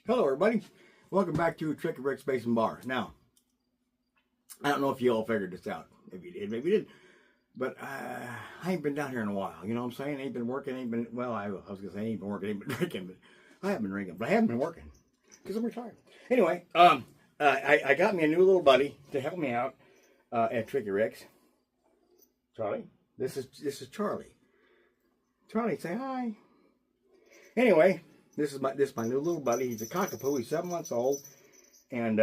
Hello everybody, welcome back to Tricky Rick's Basement Bar. Now, I don't know if you all figured this out. Maybe you did, maybe you didn't. But I ain't been down here in a while, you know what I'm saying? Ain't been working, ain't been, well, I was going to say ain't been working, ain't been drinking, but I haven't been drinking, but I haven't been working because I'm retired. Anyway, I got me a new little buddy to help me out at Tricky Rick's. Charlie, this is Charlie. Charlie, say hi. Anyway, this is my new little buddy. He's a cockapoo. He's 7 months old, and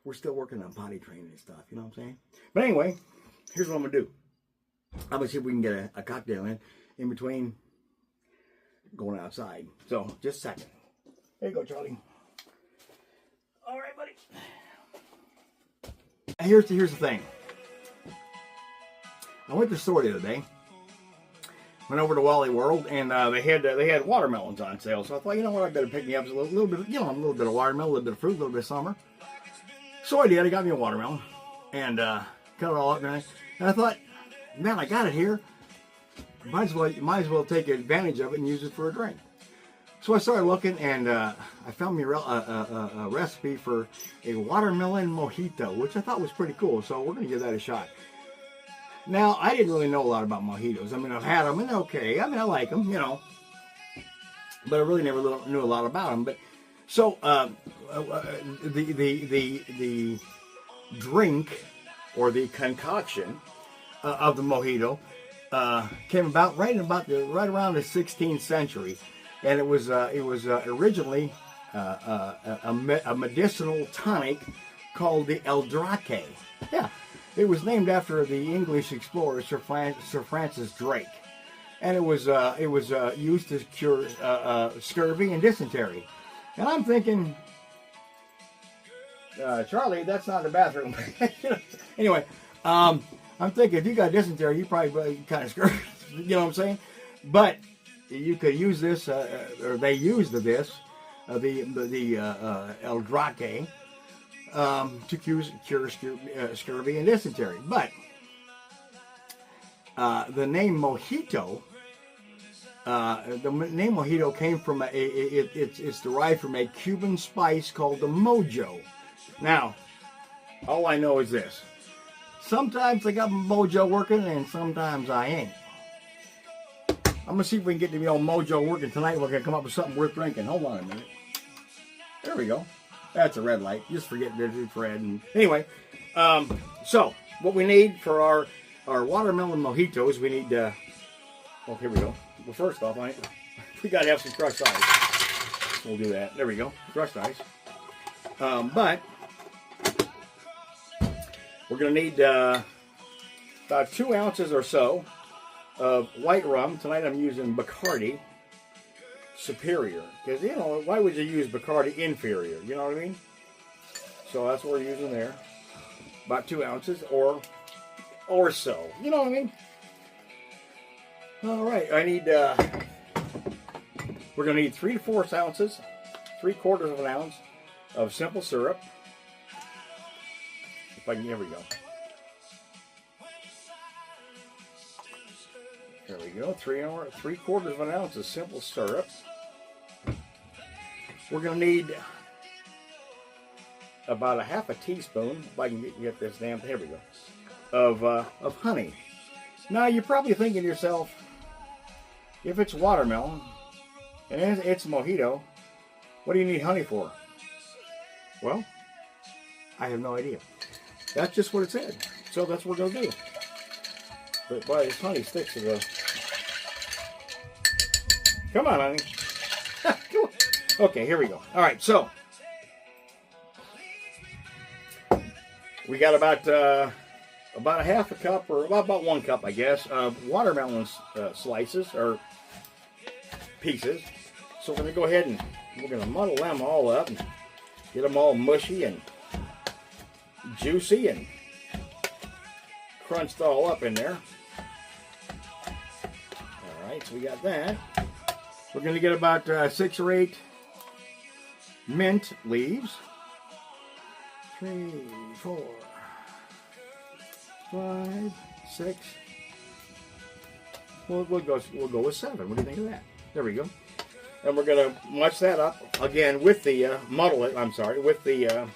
we're still working on potty training and stuff. You know what I'm saying? But anyway, here's what I'm gonna do. I'm gonna see if we can get a cocktail in between going outside. So just a second. There you go, Charlie. All right, buddy. Here's the thing. I went to the store the other day. Went over to Wally World, and they had watermelons on sale. So I thought, you know what, I better pick me up a little bit, you know, a little bit of watermelon, a little bit of fruit, a little bit of summer. So I did. I got me a watermelon and cut it all up, and I thought, man, I got it here. Might as well take advantage of it and use it for a drink. So I started looking, and I found me a recipe for a watermelon mojito, which I thought was pretty cool. So we're gonna give that a shot. Now, I didn't really know a lot about mojitos. I mean, I've had them, and they're okay. I mean, I like them, you know. But I really never knew a lot about them. But so the drink or the concoction of the mojito came about right around the 16th century, and it was originally a medicinal tonic called the El Draque. Yeah. It was named after the English explorer Sir Francis Drake, and it was used to cure scurvy and dysentery. And I'm thinking, Charlie, that's not the bathroom. Anyway, I'm thinking if you got dysentery, you probably kind of scurvy. You know what I'm saying? But you could use this, or they used the El Draque. To cure scurvy and dysentery. But the name mojito, came from it's derived from a Cuban spice called the mojo. Now, all I know is this: sometimes I got my mojo working, and sometimes I ain't. I'm gonna see if we can get the old mojo working tonight. We're gonna come up with something worth drinking. Hold on a minute. There we go. That's a red light. Just forget that it's red. And anyway, so what we need for our watermelon mojitos, we need. Oh, here we go. Well, first off, we got to have some crushed ice. We'll do that. There we go. Crushed ice. But we're going to need about 2 ounces or so of white rum. Tonight I'm using Bacardi Superior, because, you know, why would you use Bacardi Inferior? You know what I mean? So that's what we're using there. About 2 ounces or so. You know what I mean? All right, I need, we're going to need 3 to 4 ounces, 3/4 of an ounce of simple syrup. If I can, here we go. There we go, 3/4 of an ounce of simple syrup. We're going to need about a half a teaspoon, if I can get this damn, here we go, of honey. Now, you're probably thinking to yourself, if it's watermelon, and it's mojito, what do you need honey for? Well, I have no idea. That's just what it said. So that's what we're going to do. But boy, this honey sticks to the... Come on, honey. Come on. Okay, here we go. All right, so we got about a half a cup, or about 1 cup, I guess, of watermelon slices or pieces. So we're going to go ahead and we're going to muddle them all up and get them all mushy and juicy and crunched all up in there. All right, so we got that. We're going to get about 6 or 8 mint leaves. 3, 4, 5, 6. We'll go with 7. What do you think of that? There we go. And we're going to mush that up again with the, muddle it, I'm sorry, with the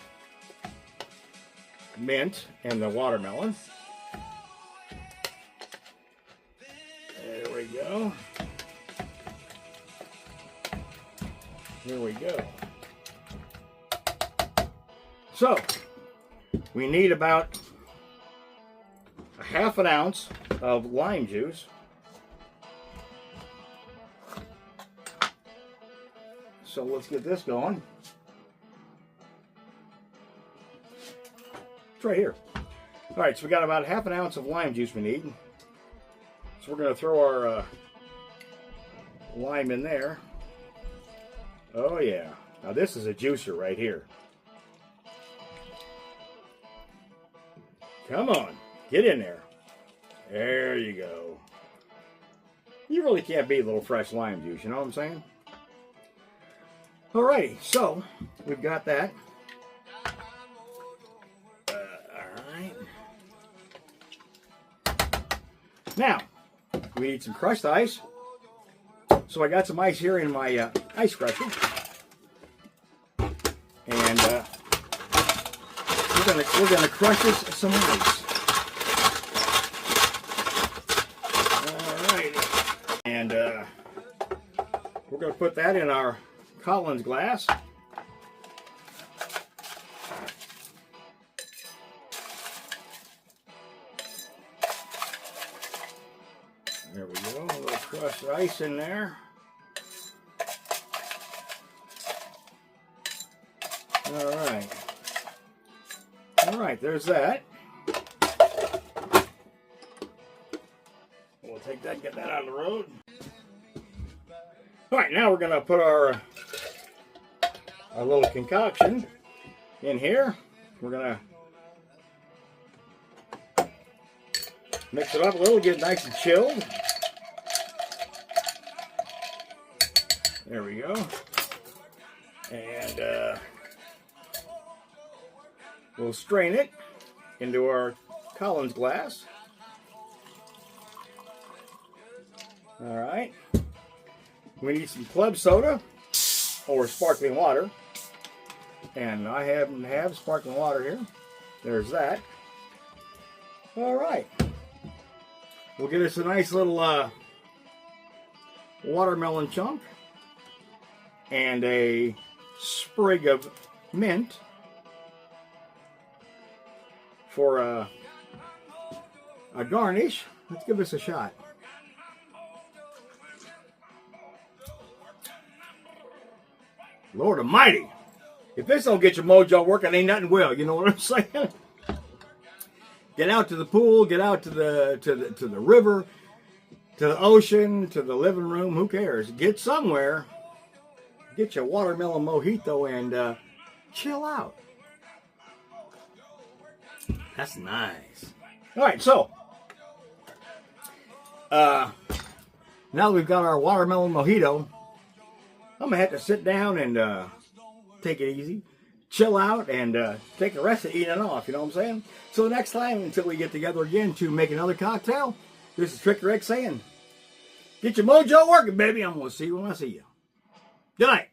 mint and the watermelon. There we go. Here we go. So, we need about a half an ounce of lime juice. So let's get this going. It's right here. All right, so we got about half an ounce of lime juice we need. So we're going to throw our lime in there. Oh yeah. Now this is a juicer right here. Come on, get in there. There you go. You really can't beat a little fresh lime juice, you know what I'm saying? Alrighty, so we've got that. Alright. Now, we need some crushed ice. So I got some ice here in my ice crusher. And we're gonna crush this some ice. Alright. And we're gonna put that in our Collins glass. There we go, a little crushed ice in there. Alright. Alright, there's that. We'll take that, get that out of the road. Alright, now we're going to put our little concoction in here. We're going to mix it up a little, get it nice and chilled. There we go. And we'll strain it into our Collins glass. All right. We need some club soda or sparkling water. And I happen to have sparkling water here. There's that. All right. We'll get us a nice little watermelon chunk and a sprig of mint for a garnish. Let's give this a shot. Lord Almighty, if this don't get your mojo working, ain't nothing will. You know what I'm saying? Get out to the pool, get out to the river, to the ocean, to the living room. Who cares? Get somewhere. Get your watermelon mojito and chill out. That's nice. All right, so now that we've got our watermelon mojito, I'm gonna have to sit down and take it easy, chill out, and take the rest of eating off. You know what I'm saying? So next time, until we get together again to make another cocktail, this is Trick Rick saying, get your mojo working, baby. I'm gonna see you when I see you. Good night.